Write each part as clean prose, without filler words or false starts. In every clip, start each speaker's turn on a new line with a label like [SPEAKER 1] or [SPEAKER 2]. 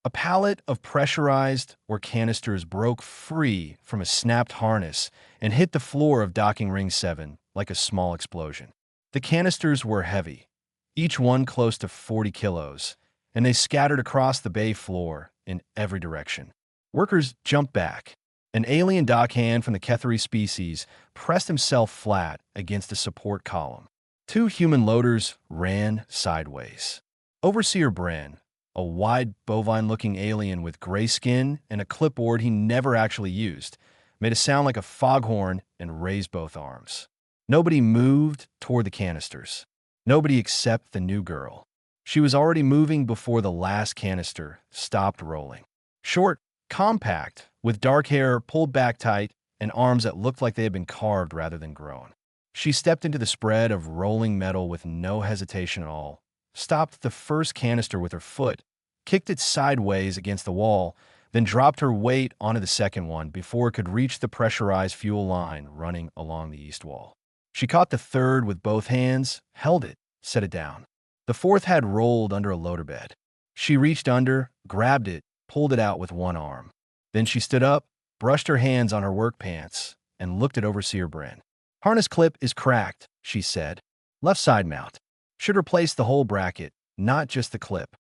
[SPEAKER 1] A pallet of pressurized or canisters broke free from a snapped harness and hit the floor of docking ring 7 like a small explosion. The canisters were heavy, each one close to 40 kilos, and they scattered across the bay floor in every direction. Workers jumped back. An alien dockhand from the Kethari species pressed himself flat against a support column. Two human loaders ran sideways. Overseer Bren, a wide bovine-looking alien with gray skin and a clipboard he never actually used, made a sound like a foghorn and raised both arms. Nobody moved toward the canisters. Nobody except the new girl. She was already moving before the last canister stopped rolling. Short, compact, with dark hair pulled back tight and arms that looked like they had been carved rather than grown. She stepped into the spread of rolling metal with no hesitation at all, stopped the first canister with her foot, kicked it sideways against the wall, then dropped her weight onto the second one before it could reach the pressurized fuel line running along the east wall. She caught the third with both hands, held it, set it down. The fourth had rolled under a loader bed. She reached under, grabbed it, pulled it out with one arm. Then she stood up, brushed her hands on her work pants, and looked at Overseer Bren. "Harness clip is cracked," she said. "Left side mount. Should replace the whole bracket, not just the clip."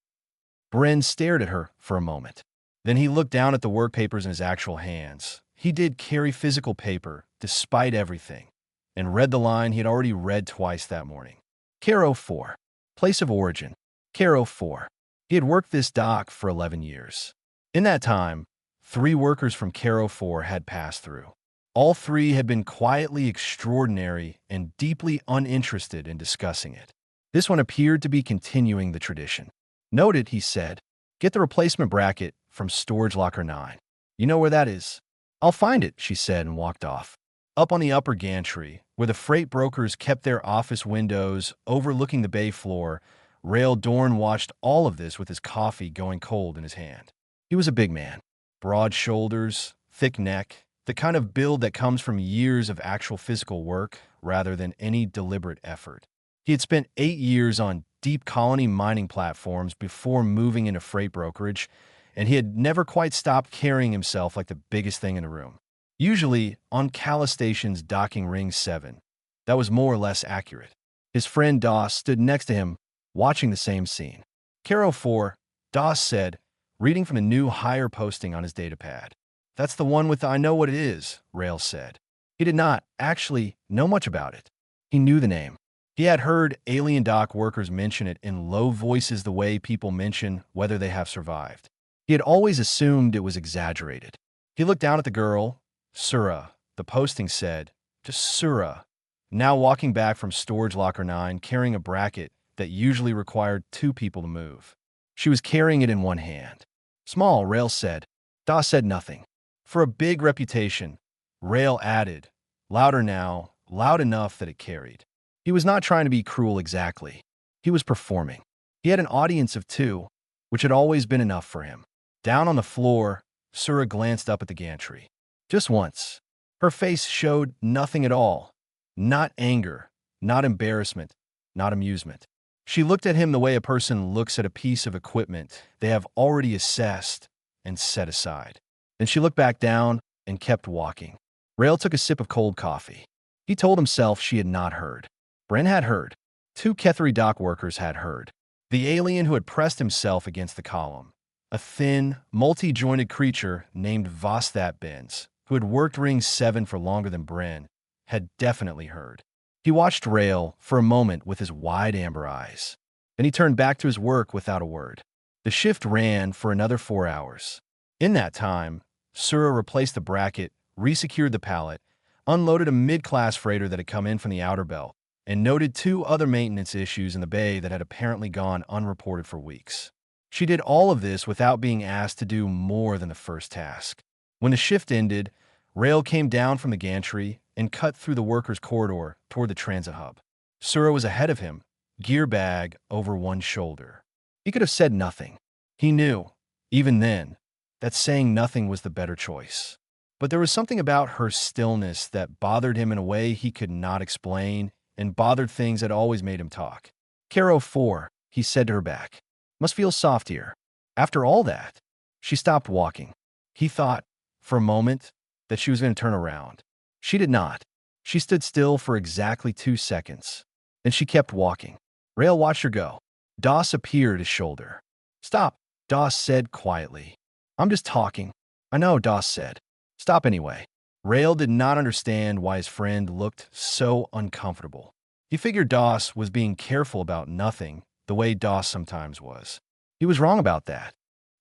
[SPEAKER 1] Bren stared at her for a moment. Then he looked down at the work papers in his actual hands. He did carry physical paper, despite everything, and read the line he had already read twice that morning. Caro 4. Place of origin. Caro 4. He had worked this dock for 11 years. In that time, 3 workers from Caro 4 had passed through. All 3 had been quietly extraordinary and deeply uninterested in discussing it. This one appeared to be continuing the tradition. "Noted," he said. "Get the replacement bracket from storage locker 9. You know where that is?" "I'll find it," she said and walked off. Up on the upper gantry, where the freight brokers kept their office windows overlooking the bay floor, Rail Dorn watched all of this with his coffee going cold in his hand. He was a big man. Broad shoulders, thick neck, the kind of build that comes from years of actual physical work rather than any deliberate effort. He had spent 8 years on deep colony mining platforms before moving into freight brokerage, and he had never quite stopped carrying himself like the biggest thing in the room. Usually, on Cala Station's docking ring 7, that was more or less accurate. His friend Doss stood next to him, watching the same scene. "Caro 4, Doss said, reading from a new hire posting on his datapad. "That's the one with the I know what it is," Rail said. He did not actually know much about it. He knew the name. He had heard alien dock workers mention it in low voices the way people mention whether they have survived. He had always assumed it was exaggerated. He looked down at the girl. Sura, the posting said, just Sura, now walking back from storage locker 9 carrying a bracket that usually required 2 people to move. She was carrying it in one hand. "Small," Rail said. Doss said nothing. "For a big reputation," Rail added, louder now, loud enough that it carried. He was not trying to be cruel exactly. He was performing. He had an audience of 2, which had always been enough for him. Down on the floor, Sura glanced up at the gantry. Just once. Her face showed nothing at all. Not anger, not embarrassment, not amusement. She looked at him the way a person looks at a piece of equipment they have already assessed and set aside. Then she looked back down and kept walking. Rail took a sip of cold coffee. He told himself she had not heard. Bren had heard. 2 Kethari dock workers had heard. The alien who had pressed himself against the column. A thin, multi-jointed creature named Vostat Benz, who had worked Ring 7 for longer than Bren, had definitely heard. He watched Rail for a moment with his wide amber eyes. Then he turned back to his work without a word. The shift ran for another 4 hours. In that time, Sura replaced the bracket, resecured the pallet, unloaded a mid-class freighter that had come in from the outer belt, and noted 2 other maintenance issues in the bay that had apparently gone unreported for weeks. She did all of this without being asked to do more than the first task. When the shift ended, Rail came down from the gantry and cut through the workers' corridor toward the transit hub. Sura was ahead of him, gear bag over one shoulder. He could have said nothing. He knew, even then, that saying nothing was the better choice. But there was something about her stillness that bothered him in a way he could not explain and bothered things that always made him talk. "Caro 4, he said to her back. "Must feel soft here. After all that." She stopped walking. He thought, for a moment, that she was going to turn around. She did not. She stood still for exactly 2 seconds. Then she kept walking. Rail watched her go. Doss appeared at his shoulder. "Stop," Doss said quietly. "I'm just talking." "I know," Doss said. "Stop anyway." Rail did not understand why his friend looked so uncomfortable. He figured Doss was being careful about nothing, the way Doss sometimes was. He was wrong about that.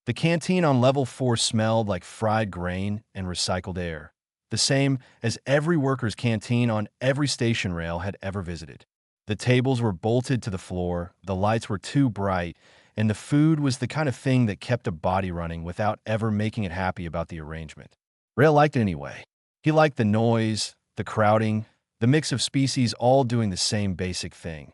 [SPEAKER 1] The canteen on level 4 smelled like fried grain and recycled air, the same as every worker's canteen on every station Rail had ever visited. The tables were bolted to the floor, the lights were too bright, and the food was the kind of thing that kept a body running without ever making it happy about the arrangement. Rail liked it anyway. He liked the noise, the crowding, the mix of species all doing the same basic thing,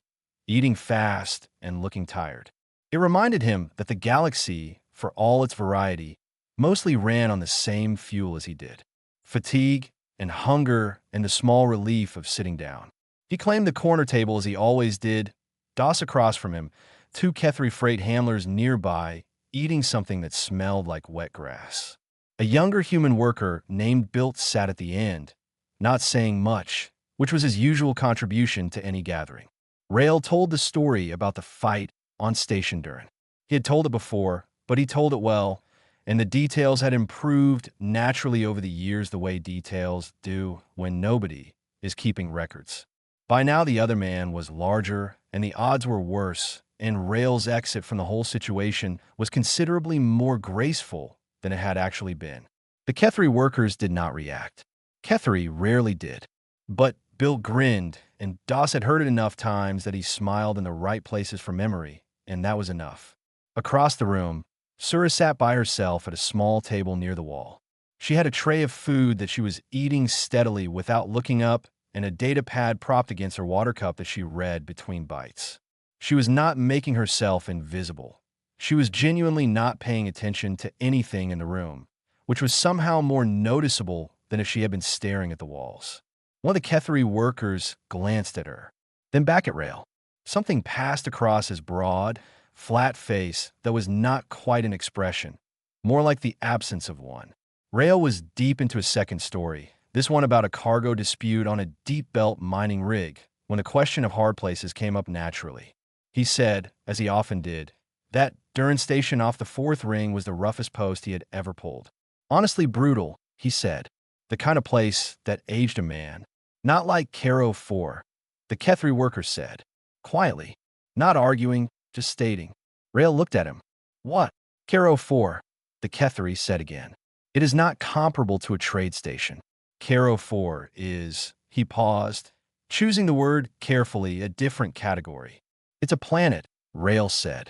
[SPEAKER 1] eating fast and looking tired. It reminded him that the galaxy, for all its variety, mostly ran on the same fuel as he did: fatigue and hunger and the small relief of sitting down. He claimed the corner table as he always did, Doss across from him, 2 Kethri freight handlers nearby, eating something that smelled like wet grass. A younger human worker named Bilt sat at the end, not saying much, which was his usual contribution to any gathering. Rail told the story about the fight on Station Durin. He had told it before, but he told it well, and the details had improved naturally over the years the way details do when nobody is keeping records. By now the other man was larger, and the odds were worse, and Rail's exit from the whole situation was considerably more graceful than it had actually been. The Kethri workers did not react. Kethri rarely did. But Bill grinned, and Doss had heard it enough times that he smiled in the right places from memory, and that was enough. Across the room, Sura sat by herself at a small table near the wall. She had a tray of food that she was eating steadily without looking up, and a data pad propped against her water cup that she read between bites. She was not making herself invisible. She was genuinely not paying attention to anything in the room, which was somehow more noticeable than if she had been staring at the walls. One of the Kethri workers glanced at her, then back at Rail. Something passed across his broad, flat face that was not quite an expression, more like the absence of one. Rail was deep into his second story, this one about a cargo dispute on a deep belt mining rig, when the question of hard places came up naturally. He said, as he often did, that Durin station off the 4th ring was the roughest post he had ever pulled. Honestly brutal, he said. The kind of place that aged a man. Not like Caro 4, the Kethri worker said, quietly, not arguing, just stating. Rail looked at him. What? Caro 4, the Kethri said again. It is not comparable to a trade station. Caro 4 is, he paused, choosing the word carefully, a different category. It's a planet, Rail said.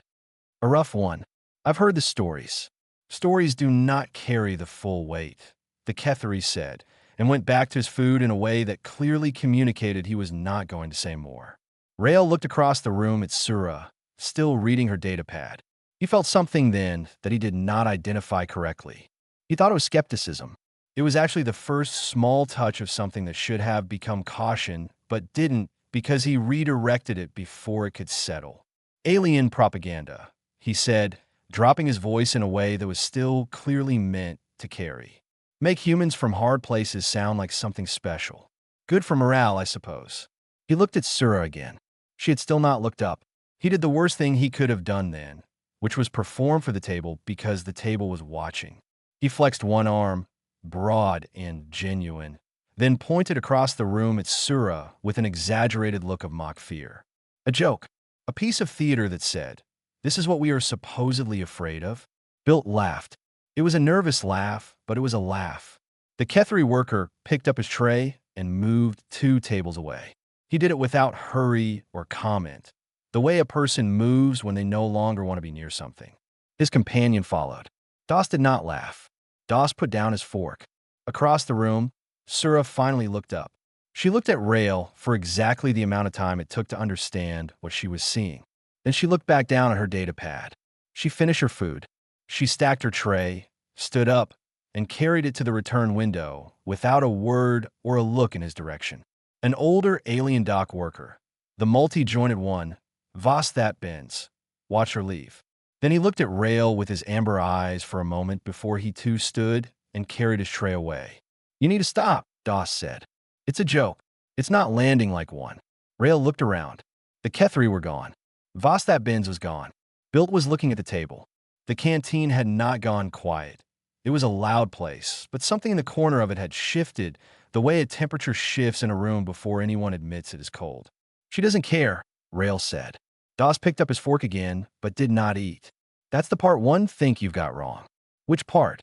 [SPEAKER 1] A rough one. I've heard the stories. Stories do not carry the full weight, the Kethri said, and went back to his food in a way that clearly communicated he was not going to say more. Rail looked across the room at Sura, still reading her datapad. He felt something then that he did not identify correctly. He thought it was skepticism. It was actually the first small touch of something that should have become caution, but didn't because he redirected it before it could settle. Alien propaganda, he said, dropping his voice in a way that was still clearly meant to carry. Make humans from hard places sound like something special. Good for morale, I suppose. He looked at Sura again. She had still not looked up. He did the worst thing he could have done then, which was perform for the table because the table was watching. He flexed one arm, broad and genuine, then pointed across the room at Sura with an exaggerated look of mock fear. A joke. A piece of theater that said, "This is what we are supposedly afraid of." Bilt laughed. It was a nervous laugh, but it was a laugh. The Kethri worker picked up his tray and moved 2 tables away. He did it without hurry or comment, the way a person moves when they no longer want to be near something. His companion followed. Doss did not laugh. Doss put down his fork. Across the room, Sura finally looked up. She looked at Rail for exactly the amount of time it took to understand what she was seeing. Then she looked back down at her datapad. She finished her food. She stacked her tray, stood up, and carried it to the return window without a word or a look in his direction. An older alien dock worker, the multi-jointed one, Voss that bends, watched her leave. Then he looked at Rail with his amber eyes for a moment before he too stood and carried his tray away. "You need to stop," Doss said. "It's a joke. It's not landing like one." Rail looked around. The Kethri were gone. Vostat Binz was gone. Bilt was looking at the table. The canteen had not gone quiet. It was a loud place, but something in the corner of it had shifted, the way a temperature shifts in a room before anyone admits it is cold. "She doesn't care," Rail said. Doss picked up his fork again, but did not eat. "That's the part one think you've got wrong." "Which part?"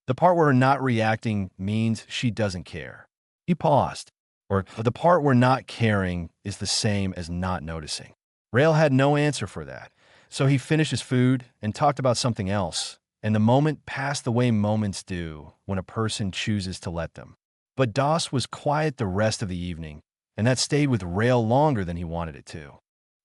[SPEAKER 1] "The part where not reacting means she doesn't care." He paused. "Or the part where not caring is the same as not noticing." Rail had no answer for that, so he finished his food and talked about something else, and the moment passed the way moments do when a person chooses to let them. But Doss was quiet the rest of the evening, and that stayed with Rail longer than he wanted it to.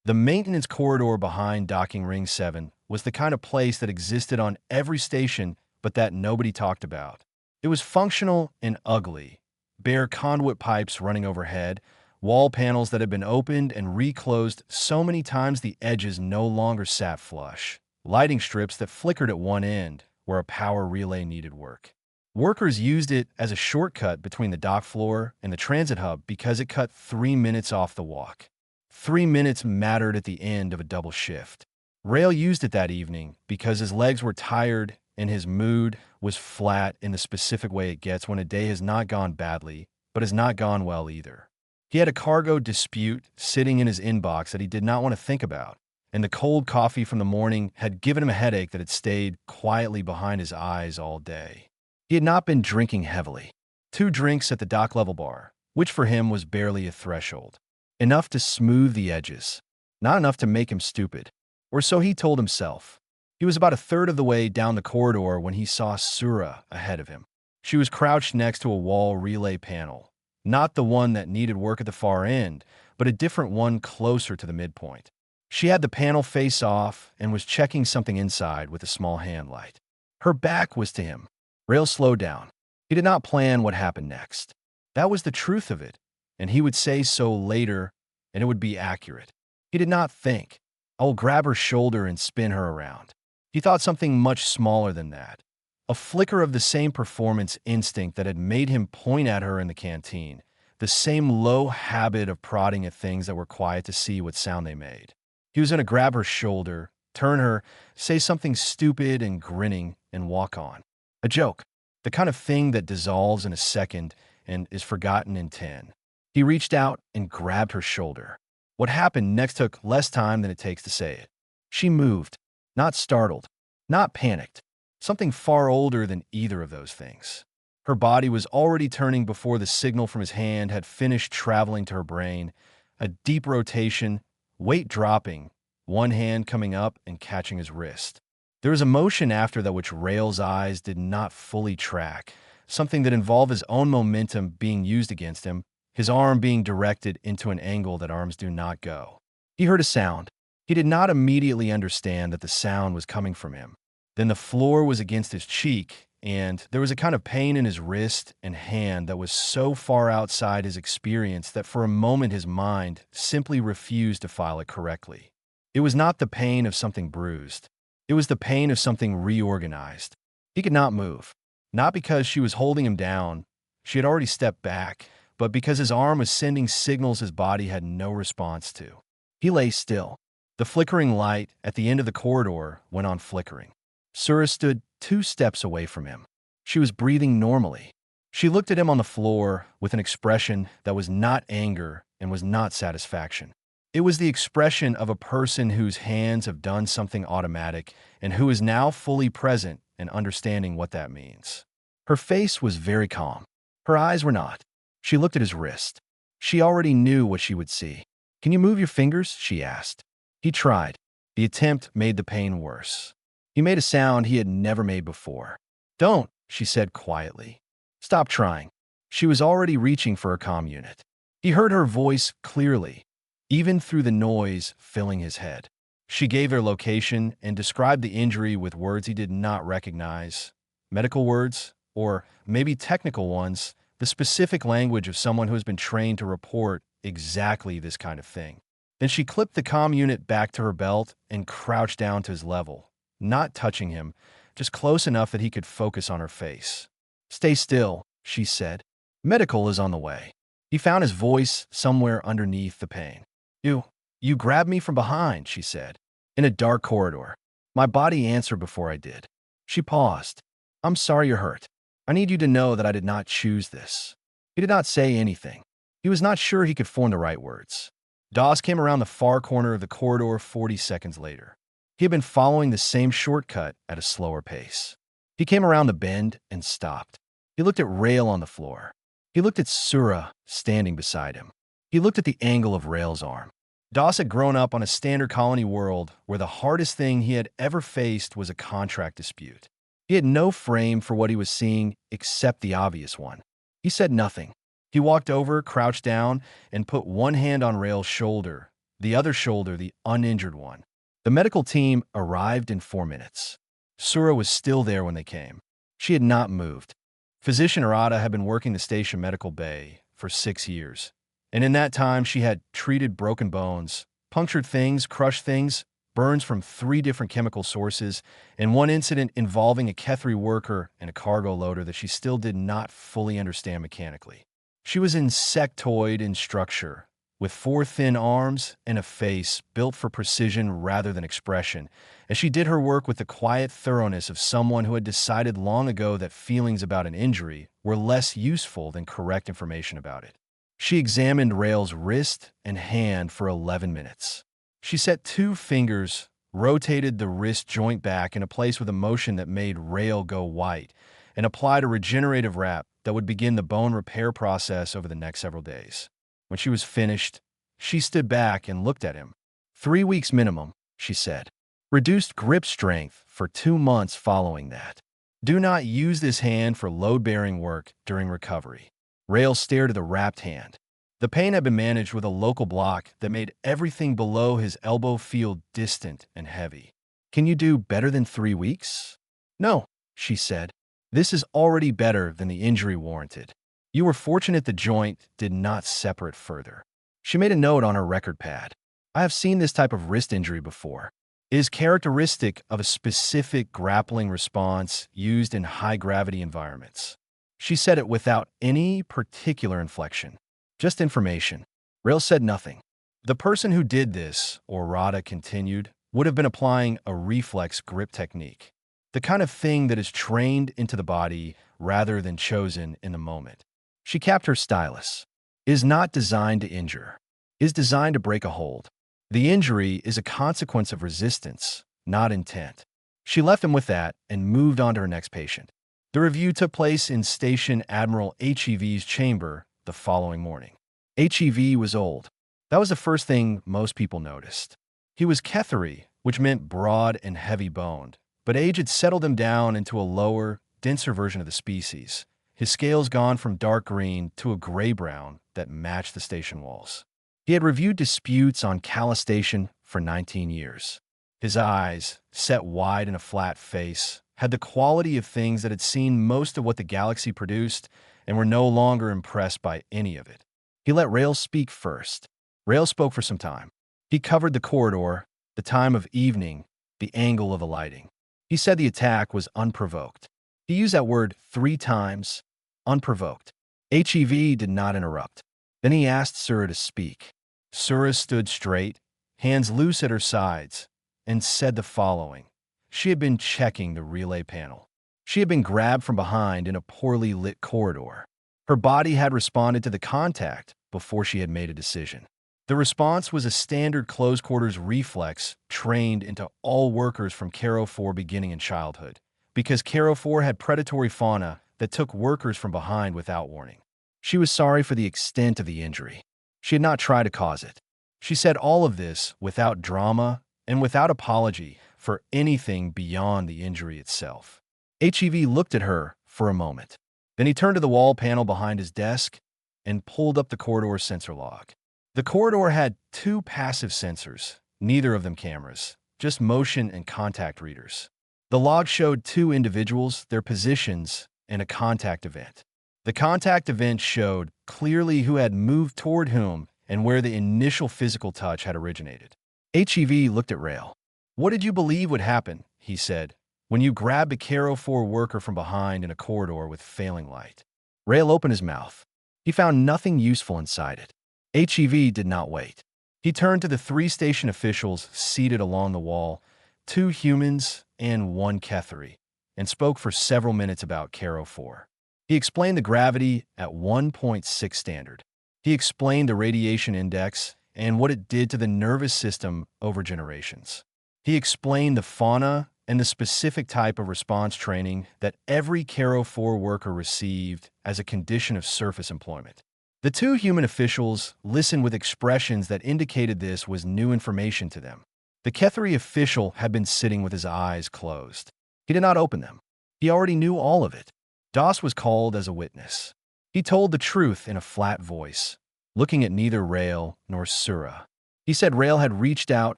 [SPEAKER 1] The maintenance corridor behind Docking Ring 7 was the kind of place that existed on every station but that nobody talked about. It was functional and ugly. Bare conduit pipes running overhead, wall panels that had been opened and reclosed so many times the edges no longer sat flush, lighting strips that flickered at one end where a power relay needed work. Workers used it as a shortcut between the dock floor and the transit hub because it cut 3 minutes off the walk. 3 minutes mattered at the end of a double shift. Rail used it that evening because his legs were tired and his mood was flat in the specific way it gets when a day has not gone badly, but has not gone well either. He had a cargo dispute sitting in his inbox that he did not want to think about, and the cold coffee from the morning had given him a headache that had stayed quietly behind his eyes all day. He had not been drinking heavily. 2 drinks at the dock level bar, which for him was barely a threshold. Enough to smooth the edges, not enough to make him stupid. Or so he told himself. He was about a third of the way down the corridor when he saw Sura ahead of him. She was crouched next to a wall relay panel, not the one that needed work at the far end, but a different one closer to the midpoint. She had the panel face off and was checking something inside with a small hand light. Her back was to him. Rail slowed down. He did not plan what happened next. That was the truth of it, and he would say so later, and it would be accurate. He did not think, "I will grab her shoulder and spin her around." He thought something much smaller than that. A flicker of the same performance instinct that had made him point at her in the canteen, the same low habit of prodding at things that were quiet to see what sound they made. He was going to grab her shoulder, turn her, say something stupid and grinning, and walk on. A joke, the kind of thing that dissolves in a second and is forgotten in 10. He reached out and grabbed her shoulder. What happened next took less time than it takes to say it. She moved, not startled, not panicked, something far older than either of those things. Her body was already turning before the signal from his hand had finished traveling to her brain, a deep rotation, weight dropping, one hand coming up and catching his wrist. There was a motion after that which Rail's eyes did not fully track, something that involved his own momentum being used against him, his arm being directed into an angle that arms do not go. He heard a sound. He did not immediately understand that the sound was coming from him. Then the floor was against his cheek, and there was a kind of pain in his wrist and hand that was so far outside his experience that for a moment his mind simply refused to file it correctly. It was not the pain of something bruised. It was the pain of something reorganized. He could not move. Not because she was holding him down. She had already stepped back, but because his arm was sending signals his body had no response to. He lay still. The flickering light at the end of the corridor went on flickering. Sura stood 2 steps away from him. She was breathing normally. She looked at him on the floor with an expression that was not anger and was not satisfaction. It was the expression of a person whose hands have done something automatic and who is now fully present and understanding what that means. Her face was very calm. Her eyes were not. She looked at his wrist. She already knew what she would see. "Can you move your fingers?" she asked. He tried. The attempt made the pain worse. He made a sound he had never made before. "Don't," she said quietly. "Stop trying." She was already reaching for her comm unit. He heard her voice clearly, even through the noise filling his head. She gave their location and described the injury with words he did not recognize. Medical words, or maybe technical ones, the specific language of someone who has been trained to report exactly this kind of thing. Then she clipped the comm unit back to her belt and crouched down to his level, not touching him, just close enough that he could focus on her face. "Stay still," she said. "Medical is on the way." He found his voice somewhere underneath the pain. You grabbed me from behind," she said, "in a dark corridor. My body answered before I did." She paused. "I'm sorry you're hurt. I need you to know that I did not choose this." He did not say anything. He was not sure he could form the right words. Dawes came around the far corner of the corridor 40 seconds later. He had been following the same shortcut at a slower pace. He came around the bend and stopped. He looked at Rail on the floor. He looked at Sura standing beside him. He looked at the angle of Rail's arm. Dawes had grown up on a standard colony world where the hardest thing he had ever faced was a contract dispute. He had no frame for what he was seeing except the obvious one. He said nothing. He walked over, crouched down, and put one hand on Rail's shoulder, the other shoulder the uninjured one. The medical team arrived in 4 minutes. Sura was still there when they came. She had not moved. Physician Arata had been working the station medical bay for 6 years. And in that time, she had treated broken bones, punctured things, crushed things, burns from 3 different chemical sources, and one incident involving a Kethri worker and a cargo loader that she still did not fully understand mechanically. She was insectoid in structure, with 4 thin arms and a face built for precision rather than expression, and she did her work with the quiet thoroughness of someone who had decided long ago that feelings about an injury were less useful than correct information about it. She examined Rail's wrist and hand for 11 minutes. She set 2 fingers, rotated the wrist joint back in a place with a motion that made Rail go white, and applied a regenerative wrap that would begin the bone repair process over the next several days. When she was finished, she stood back and looked at him. 3 weeks minimum, she said. Reduced grip strength for 2 months following that. Do not use this hand for load-bearing work during recovery. Rail stared at the wrapped hand. The pain had been managed with a local block that made everything below his elbow feel distant and heavy. Can you do better than 3 weeks? No, she said. This is already better than the injury warranted. You were fortunate the joint did not separate further. She made a note on her record pad. I have seen this type of wrist injury before. It is characteristic of a specific grappling response used in high-gravity environments. She said it without any particular inflection. Just information. Rail said nothing. The person who did this, Orada continued, would have been applying a reflex grip technique. The kind of thing that is trained into the body rather than chosen in the moment. She capped her stylus. It is not designed to injure. It is designed to break a hold. The injury is a consequence of resistance, not intent. She left him with that and moved on to her next patient. The review took place in Station Admiral HEV's chamber the following morning. HEV was old. That was the first thing most people noticed. He was Kethri, which meant broad and heavy-boned, but age had settled him down into a lower, denser version of the species, his scales gone from dark green to a gray-brown that matched the station walls. He had reviewed disputes on Kala Station for 19 years. His eyes, set wide in a flat face, had the quality of things that had seen most of what the galaxy produced and were no longer impressed by any of it. He let Rail speak first. Rail spoke for some time. He covered the corridor, the time of evening, the angle of the lighting. He said the attack was unprovoked. He used that word 3 times, unprovoked. HEV did not interrupt. Then he asked Sura to speak. Sura stood straight, hands loose at her sides, and said the following. She had been checking the relay panel. She had been grabbed from behind in a poorly lit corridor. Her body had responded to the contact before she had made a decision. The response was a standard close-quarters reflex trained into all workers from Caro 4 beginning in childhood, because Caro 4 had predatory fauna that took workers from behind without warning. She was sorry for the extent of the injury. She had not tried to cause it. She said all of this without drama and without apology for anything beyond the injury itself. HEV looked at her for a moment. Then he turned to the wall panel behind his desk and pulled up the corridor sensor log. The corridor had 2 passive sensors, neither of them cameras, just motion and contact readers. The log showed 2 individuals, their positions, and a contact event. The contact event showed clearly who had moved toward whom and where the initial physical touch had originated. HEV looked at Rail. What did you believe would happen he said, when you grabbed a Caro 4 worker from behind in a corridor with failing light. Rail opened his mouth. He found nothing useful inside it. HEV did not wait. He turned to the 3 station officials seated along the wall, 2 humans and 1 Ketheri, and spoke for several minutes about Caro 4. He explained the gravity at 1.6 standard. He explained the radiation index and what it did to the nervous system over generations. He explained the fauna and the specific type of response training that every Caro 4 worker received as a condition of surface employment. The 2 human officials listened with expressions that indicated this was new information to them. The Ketheri official had been sitting with his eyes closed. He did not open them. He already knew all of it. Das was called as a witness. He told the truth in a flat voice, looking at neither Rail nor Sura. He said Rail had reached out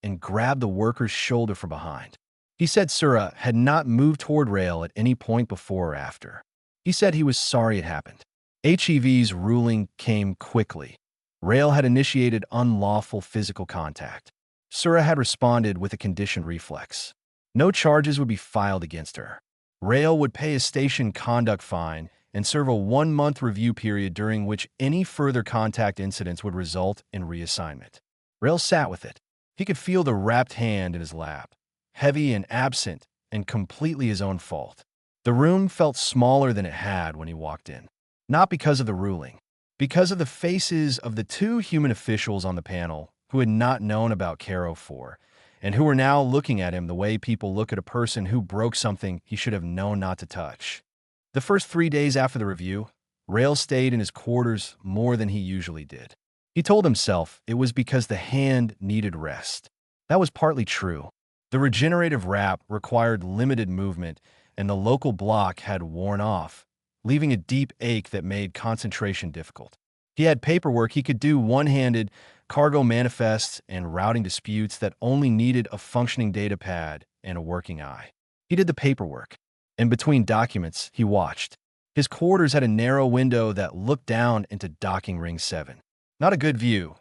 [SPEAKER 1] and grabbed the worker's shoulder from behind. He said Sura had not moved toward Rail at any point before or after. He said he was sorry it happened. HEV's ruling came quickly. Rail had initiated unlawful physical contact. Sura had responded with a conditioned reflex. No charges would be filed against her. Rail would pay a station conduct fine and serve a 1-month review period during which any further contact incidents would result in reassignment. Rail sat with it. He could feel the wrapped hand in his lap, heavy and absent and completely his own fault. The room felt smaller than it had when he walked in. Not because of the ruling, because of the faces of the 2 human officials on the panel who had not known about Caro 4 and who were now looking at him the way people look at a person who broke something he should have known not to touch. The first 3 days after the review, Rail stayed in his quarters more than he usually did. He told himself it was because the hand needed rest. That was partly true. The regenerative wrap required limited movement, and the local block had worn off, leaving a deep ache that made concentration difficult. He had paperwork he could do one-handed, cargo manifests and routing disputes that only needed a functioning data pad and a working eye. He did the paperwork. In between documents, he watched. His quarters had a narrow window that looked down into docking ring 7. Not a good view.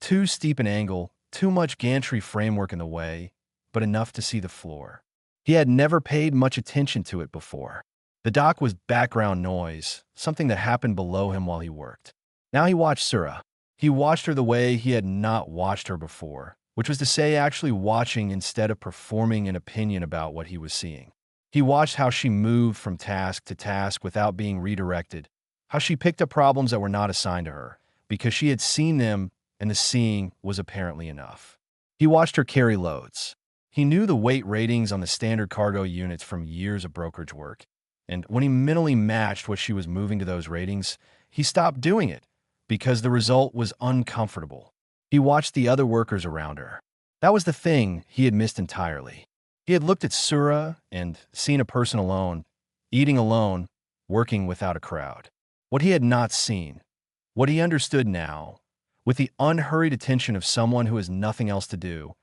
[SPEAKER 1] Too steep an angle, too much gantry framework in the way, but enough to see the floor. He had never paid much attention to it before. The dock was background noise, something that happened below him while he worked. Now he watched Sura. He watched her the way he had not watched her before, which was to say actually watching instead of performing an opinion about what he was seeing. He watched how she moved from task to task without being redirected, how she picked up problems that were not assigned to her, because she had seen them and the seeing was apparently enough. He watched her carry loads. He knew the weight ratings on the standard cargo units from years of brokerage work, and when he mentally matched what she was moving to those ratings, he stopped doing it because the result was uncomfortable. He watched the other workers around her. That was the thing he had missed entirely. He had looked at Sura and seen a person alone, eating alone, working without a crowd. What he had not seen, what he understood now, with the unhurried attention of someone who has nothing else to do,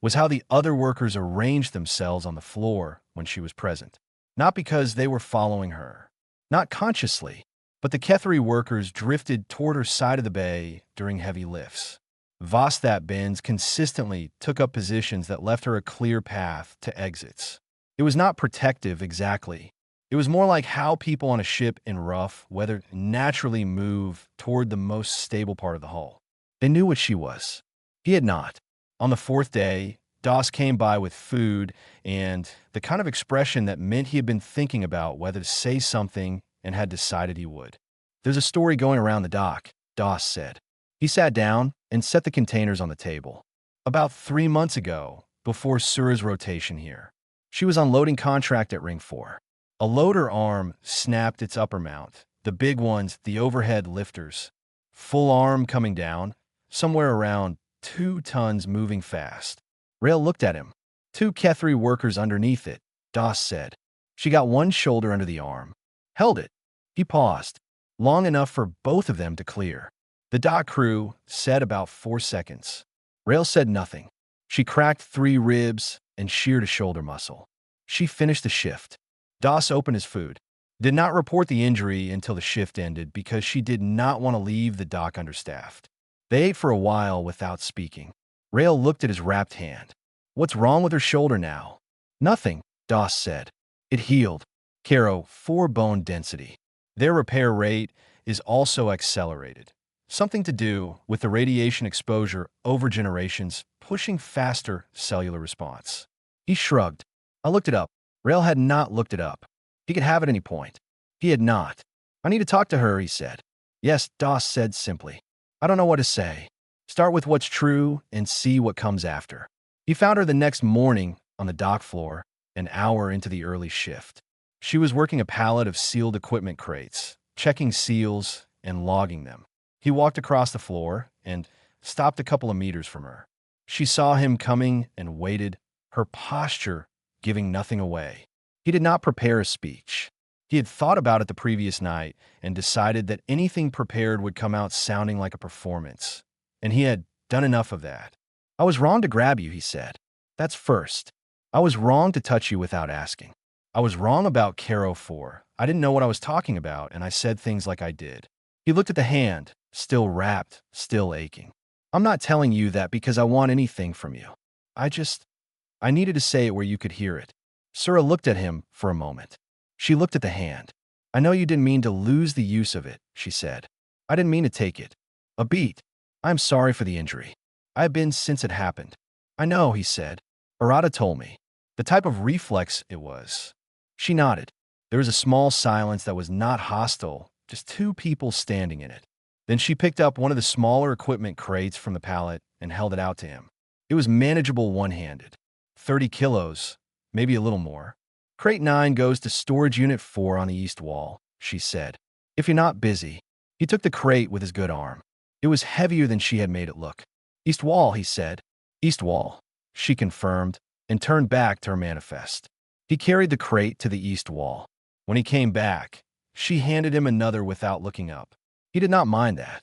[SPEAKER 1] was how the other workers arranged themselves on the floor when she was present. Not because they were following her, not consciously, but the Ketheri workers drifted toward her side of the bay during heavy lifts. Vostat bins consistently took up positions that left her a clear path to exits. It was not protective exactly. It was more like how people on a ship in rough weather naturally move toward the most stable part of the hull. They knew what she was. He had not. On the 4th day, Das came by with food and the kind of expression that meant he had been thinking about whether to say something and had decided he would. "There's a story going around the dock," Das said. He sat down and set the containers on the table. About 3 months ago, before Sura's rotation here, she was on loading contract at Ring 4. A loader arm snapped its upper mount, the big ones, the overhead lifters. Full arm coming down, somewhere around 2 tons moving fast. Rail looked at him. 2 Ketheri workers underneath it, Das said. She got one shoulder under the arm. Held it. He paused, long enough for both of them to clear. The dock crew said about 4 seconds. Rail said nothing. She cracked 3 ribs and sheared a shoulder muscle. She finished the shift. Das opened his food. Did not report the injury until the shift ended because she did not want to leave the dock understaffed. They ate for a while without speaking. Rail looked at his wrapped hand. What's wrong with her shoulder now? Nothing, Doss said. It healed. Caro, 4 bone density. Their repair rate is also accelerated. Something to do with the radiation exposure over generations, pushing faster cellular response. He shrugged. I looked it up. Rail had not looked it up. He could have at any point. He had not. I need to talk to her, he said. Yes, Doss said simply. I don't know what to say. Start with what's true and see what comes after. He found her the next morning on the dock floor, an hour into the early shift. She was working a pallet of sealed equipment crates, checking seals and logging them. He walked across the floor and stopped a couple of meters from her. She saw him coming and waited, her posture giving nothing away. He did not prepare a speech. He had thought about it the previous night and decided that anything prepared would come out sounding like a performance. And he had done enough of that. I was wrong to grab you, he said. That's first. I was wrong to touch you without asking. I was wrong about Caro 4. I didn't know what I was talking about, and I said things like I did. He looked at the hand, still wrapped, still aching. I'm not telling you that because I want anything from you. I needed to say it where you could hear it. Sura looked at him for a moment. She looked at the hand. I know you didn't mean to lose the use of it, she said. I didn't mean to take it. A beat. I'm sorry for the injury. I've been since it happened. I know, he said. Arata told me. The type of reflex it was. She nodded. There was a small silence that was not hostile, just 2 people standing in it. Then she picked up one of the smaller equipment crates from the pallet and held it out to him. It was manageable one-handed. 30 kilos, maybe a little more. Crate 9 goes to storage unit 4 on the east wall, she said. If you're not busy. He took the crate with his good arm. It was heavier than she had made it look. East wall, he said. East wall, she confirmed, and turned back to her manifest. He carried the crate to the east wall. When he came back, she handed him another without looking up. He did not mind that.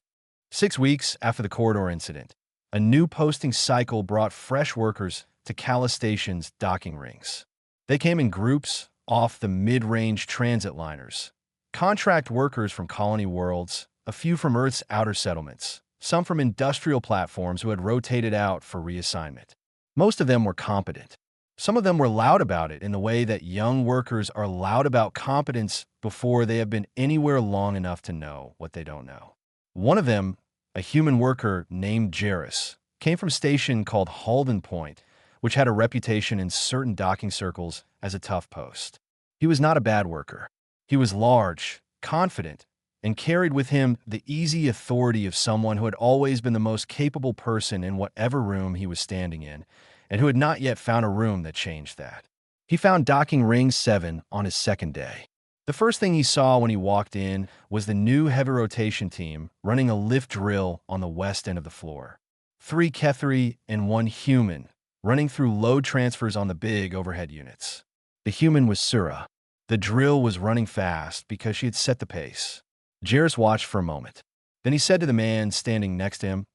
[SPEAKER 1] 6 weeks after the corridor incident, a new posting cycle brought fresh workers to Kala Station's docking rings. They came in groups off the mid-range transit liners. Contract workers from colony worlds, a few from Earth's outer settlements, some from industrial platforms who had rotated out for reassignment. Most of them were competent. Some of them were loud about it in the way that young workers are loud about competence before they have been anywhere long enough to know what they don't know. One of them, a human worker named Jairus, came from a station called Halden Point, which had a reputation in certain docking circles as a tough post. He was not a bad worker. He was large, confident, and carried with him the easy authority of someone who had always been the most capable person in whatever room he was standing in, and who had not yet found a room that changed that. He found docking ring 7 on his second day. The first thing he saw when he walked in was the new heavy rotation team running a lift drill on the west end of the floor. 3 Kethri and 1 human running through load transfers on the big overhead units. The human was Sura. The drill was running fast because she had set the pace. Jairus watched for a moment. Then he said to the man standing next to him,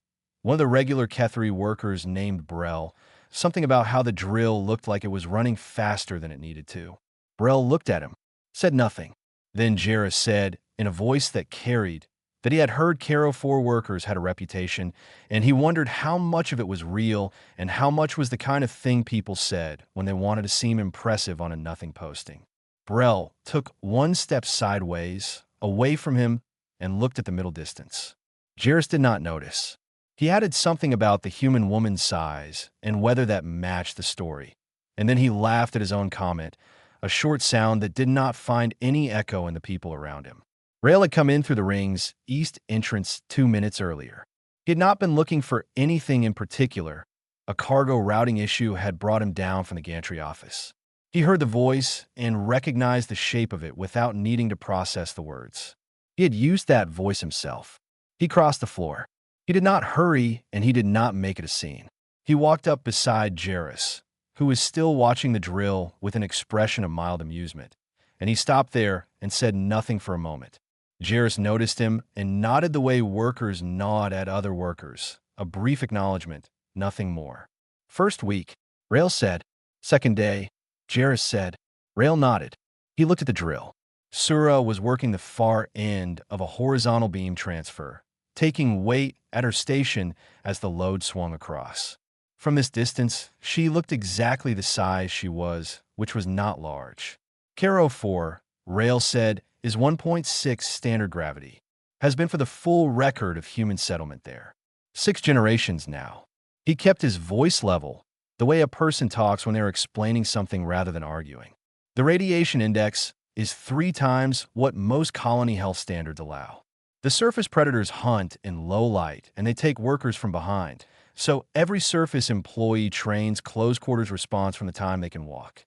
[SPEAKER 1] one of the regular Kethri workers named Brel, something about how the drill looked like it was running faster than it needed to. Brel looked at him, said nothing. Then Jairus said, in a voice that carried, that he had heard Caro 4 workers had a reputation, and he wondered how much of it was real and how much was the kind of thing people said when they wanted to seem impressive on a nothing posting. Brel took 1 step sideways, away from him, and looked at the middle distance. Jairus did not notice. He added something about the human woman's size and whether that matched the story. And then he laughed at his own comment, a short sound that did not find any echo in the people around him. Rail had come in through the ring's east entrance 2 minutes earlier. He had not been looking for anything in particular. A cargo routing issue had brought him down from the gantry office. He heard the voice and recognized the shape of it without needing to process the words. He had used that voice himself. He crossed the floor. He did not hurry, and he did not make it a scene. He walked up beside Jairus, who was still watching the drill with an expression of mild amusement, and he stopped there and said nothing for a moment. Jairus noticed him and nodded the way workers nod at other workers, a brief acknowledgement, nothing more. First week, Rail said. Second day, Jairus said. Rail nodded. He looked at the drill. Sura was working the far end of a horizontal beam transfer, taking weight at her station as the load swung across. From this distance, she looked exactly the size she was, which was not large. Caro 4, Rail said, is 1.6 standard gravity. Has been for the full record of human settlement there. 6 generations now. He kept his voice level, the way a person talks when they're explaining something rather than arguing. The radiation index is 3 times what most colony health standards allow. The surface predators hunt in low light and they take workers from behind, so every surface employee trains close quarters response from the time they can walk.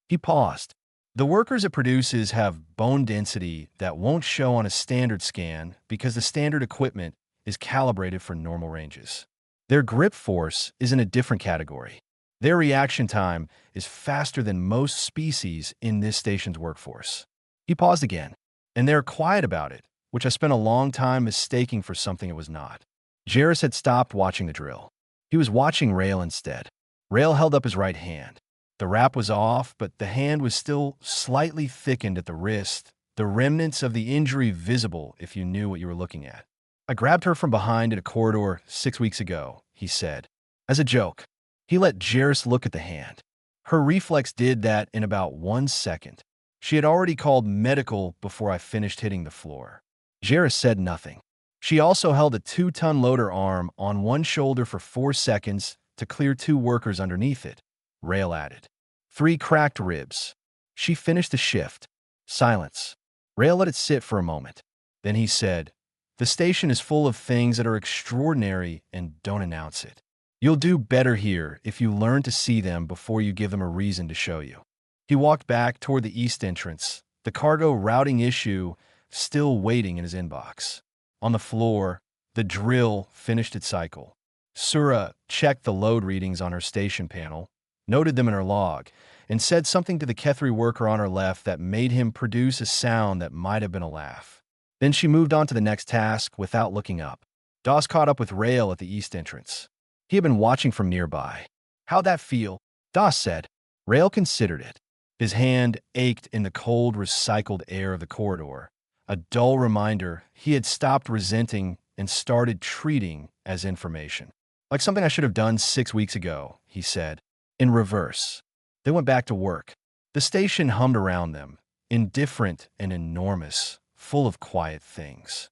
[SPEAKER 1] He paused. The workers it produces have bone density that won't show on a standard scan because the standard equipment is calibrated for normal ranges. Their grip force is in a different category. Their reaction time is faster than most species in this station's workforce. He paused again, and they're quiet about it, which I spent a long time mistaking for something it was not. Jarrus had stopped watching the drill. He was watching Rail instead. Rail held up his right hand. The wrap was off, but the hand was still slightly thickened at the wrist, the remnants of the injury visible if you knew what you were looking at. I grabbed her from behind in a corridor 6 weeks ago, he said. As a joke. He let Jarrus look at the hand. Her reflex did that in about 1 second. She had already called medical before I finished hitting the floor. Jarrus said nothing. She also held a 2-ton loader arm on one shoulder for 4 seconds to clear 2 workers underneath it. Rail added. 3 cracked ribs. She finished the shift. Silence. Rail let it sit for a moment. Then he said, "The station is full of things that are extraordinary and don't announce it. You'll do better here if you learn to see them before you give them a reason to show you." He walked back toward the east entrance, the cargo routing issue still waiting in his inbox. On the floor, the drill finished its cycle. Sura checked the load readings on her station panel, noted them in her log, and said something to the Kethri worker on her left that made him produce a sound that might have been a laugh. Then she moved on to the next task without looking up. Doss caught up with Rail at the east entrance. He had been watching from nearby. "How'd that feel?" Doss said. Rail considered it. His hand ached in the cold, recycled air of the corridor, a dull reminder he had stopped resenting and started treating as information. "Like something I should have done 6 weeks ago," he said. In reverse. They went back to work. The station hummed around them, indifferent and enormous, full of quiet things.